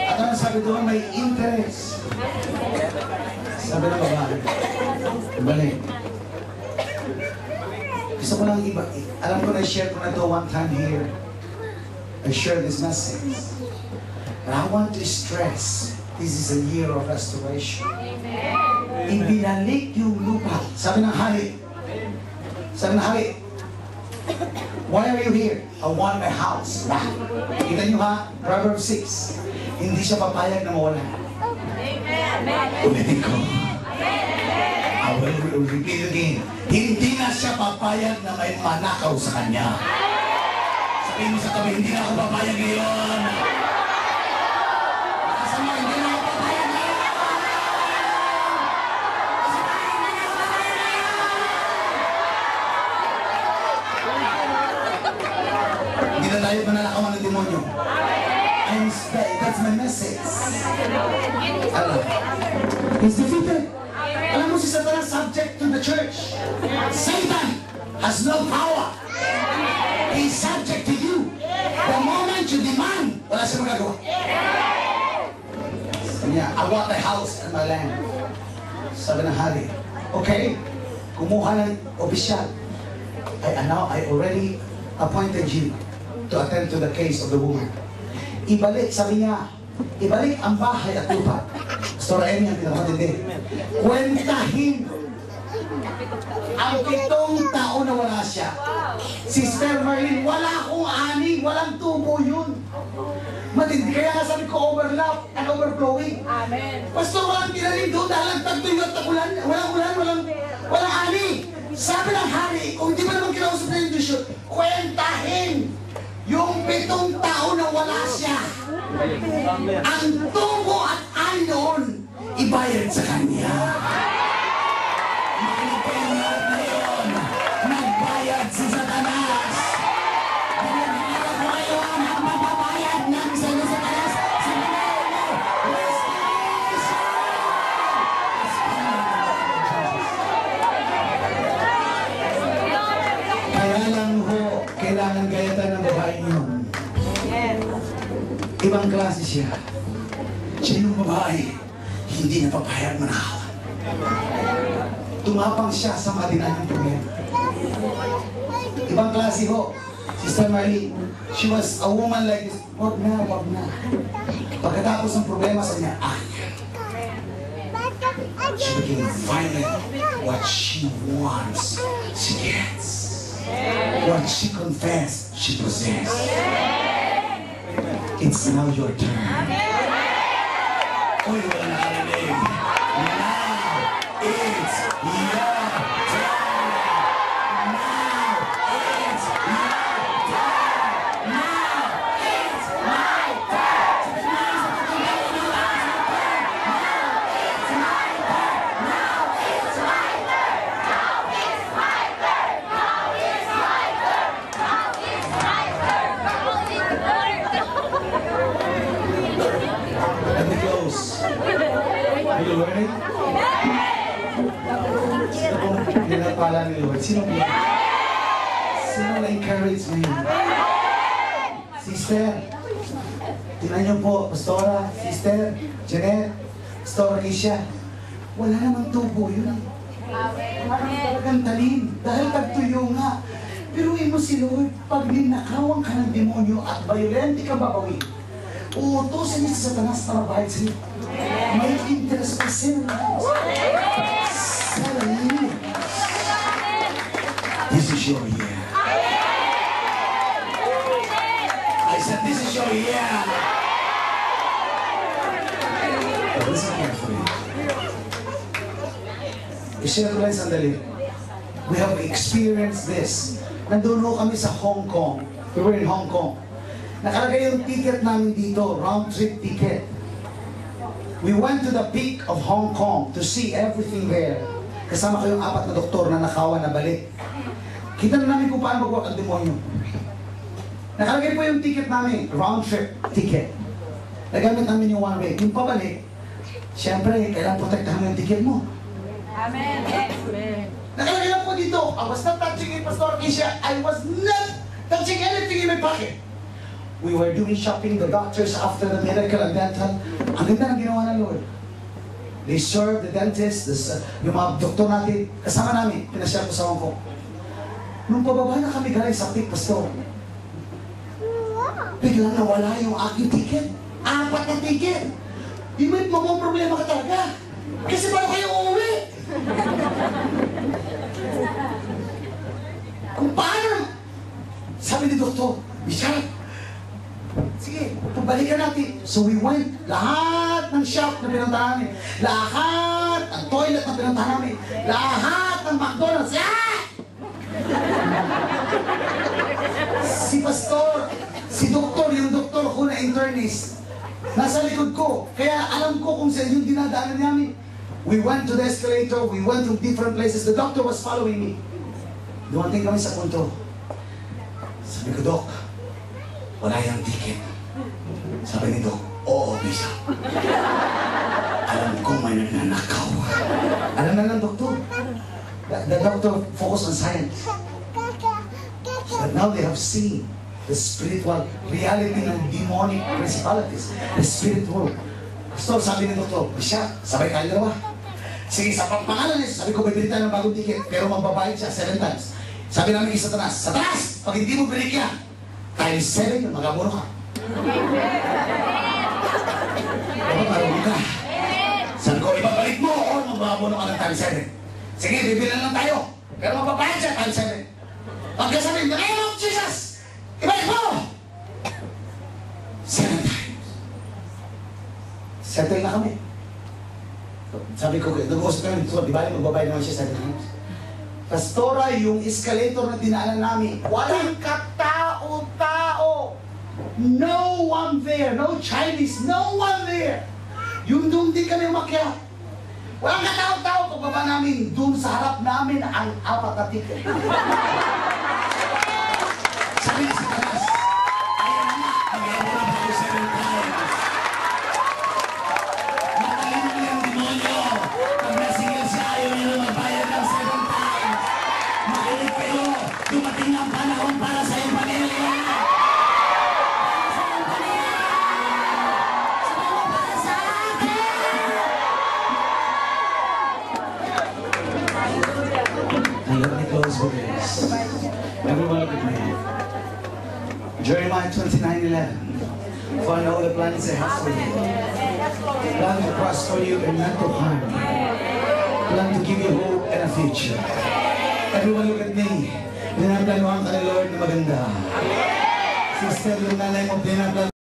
At ang sabi doon, may interest. Sabi ng babae, balik. Gusto ko lang iba. Alam ko na-share ko na to one time here. I share this message. And I want to stress, this is a year of restoration. Ibinalik yung lupa. Sabi ng hari. Sabi ng hari, why are you here? I want my house back. Kita nyo ha? Proverbs 6. Hindi siya papayag na mawala. Ulitin ko. I will repeat again. Hindi na siya papayag na may manakaw sa kanya. Sabihin mo sa tabi, hindi na ako papayag ngayon. Kasama, hindi na ako papayag ngayon. Hindi na tayo mananakawan ng demonyo. That's my message. Alam. He's defeated. Alam mo si Satanas subject to the church. Satan has no power. He's subject to you. The moment you demand, wala siya magagawa. Sabi niya, I want my house and my land. Sabi ng hari, okay, kumuha ng opisyal. I already appointed you to attend to the case of the woman. Ibalik, sabi niya, ibalik ang bahay at lupa. Pastor Amy ang pinakamatindi. Kwentahin ang 7 taon na wala siya. Sister Marlene, wala akong ani, walang tubo yun. Matindi, kaya nga sabi ko overlap and overflowing. Amen. Pastor, walang tinalim doon dahil nagtagtuyo at tagulan. Walang ulan, walang ani. Sabi ng hari, kung hindi ba naman kinausap na yung Diyos yun, kwentahin yung 7 taon na wala siya. Ang tubo at ayon, ibayad sa kanya. Makinig pa yung lahat na yun. Nagbayad si Satanas. Pinag-alala ko ngayon ang mababayad ng sa Satanas sa mga restoration. Kaya lang ho, kailangan gayatan ng babae yun. Ibang klase siya. Siya yung babae, hindi napapahayag manakawan. Tumapang siya sa madinanyang problema. Ibang klase ho. Sister Marlene, she was a woman like this. Wag na, wag na. Pagkatapos ng problema sa niya, she became violent. What she wants, she gets. What she confessed, she possessed. It's now your turn. Uy, wala nakarinig. Now, it's your turn. Now, it's your turn. Now, it's my turn. Now, it's my turn. Now, it's my turn. Now, it's my turn. Now, it's my turn. Now, it's my turn. Now, it's my turn. Let me close. Are you learning? Sino pong pinapala ni Lord? Sino na-encourage ngayon? Sister, tingnan niyo po, Pastora, Sister, Janet, Pastora Keisha, wala namang tubo yun. Talagang talim, dahil tagtuyo nga. Piruin mo si Lord, pag ninakawan ka ng demonyo at violente ka babawin, uutusin niya sa Satanas na mabahid sa iyo. May interest pa siya. Hallelujah. This is your year. I said, this is your year. But listen carefully. I-share ko lang sandali. We have experienced this. Nandun kami sa Hong Kong. We were in Hong Kong. Nakalagay yung ticket namin dito, round trip ticket. We went to the peak of Hong Kong to see everything there. Kasama ko yung 4 na doktor na nakawan na balik. Kita na namin kung paano mag-work ang demonyo. Nakalagay po yung ticket namin, round trip ticket. Nagamit namin yung 1 way. Yung pabalik, siyempre, kailangan protektahan mo yung ticket mo. Amen. Amen. Nakalagay lang po dito, I was not touching it, Pastor Keisha. I was not touching anything in my pocket. We were doing shopping, the doctors after the medical and dental. Ang ganda ng ginawa ng Lord. They serve the dentist, yung mga doktor natin, kasama namin, pinasyal ko sa Hong Kong. Nung pababa na kami galing sa pit, pastor, biglang nawala yung aking ticket. 4 na ticket. Di may problema ka talaga. Kasi paano kayo uuwi? Kung paano? Sabi ni doktor, Bishop, sige, pabalikan natin. So we went, lahat ng shop na pinuntahan namin, lahat ng toilet na pinuntahan namin, lahat ng McDonald's, si pastor, si doktor, yung doktor ko na internist, nasa likod ko. Kaya alam ko kung saan yung dinadaanan namin. We went to the escalator, we went to different places. The doctor was following me. Dumating kami sa punto. Sabi ko, Dok, wala yung ticket. Sabi ni Dok, oo, Bishop. Alam ko may nagnanakaw. Alam na lang, doktor. The doctor focused on science. But now they have seen the spiritual reality ng demonic principalities. The spiritual. Pastor, sabi ni doktor, Bishop, sabay kayo dalawa. Sige, sa pangalan niya, sabi ko, bibili tayo ng bagong ticket, pero magbabayad siya 7 times. Sabi namin kay Satanas, Satanas, pag hindi mo binigyan, times 7 yung magabuno ka. Dapat marunong ka. Sabi ko, ibabalik mo o magabuno ka ng times 7. Sige, bibili lang tayo, pero magbabayad siya times 7. Pagkasabi, in the name of Jesus, ibalik mo! 7 times. Settle na kami. Sabi ko, nag-uusap kami, di ba magbabayad naman siya 7 times? Pastora, yung escalator na dinaanan namin, walang katao-tao. No one there. No Chinese. No one there. Yung doon di kami umakyat. Walang katao-tao. Pagbaba namin, doon sa harap namin ang 4 na ticket. Sabi ni Satanas, ayan na, mag-aurap ako 7 times. Matalino na yung demonyo. Pag nasingil siya, ayaw niya na magbayad ng 7 times. Makinig kayo, dumating ang panahon para sa iyong pamilya. Let me close with this. Everyone look at me. Jeremiah 29:11. For I know the plans I have for you. Plan to prosper you and not to harm you. Plan to give you hope and a future. Everyone look at me. Pinaplanuhan ka ni Lord na maganda. Sister, yung nanay mo, pinaplanuhan.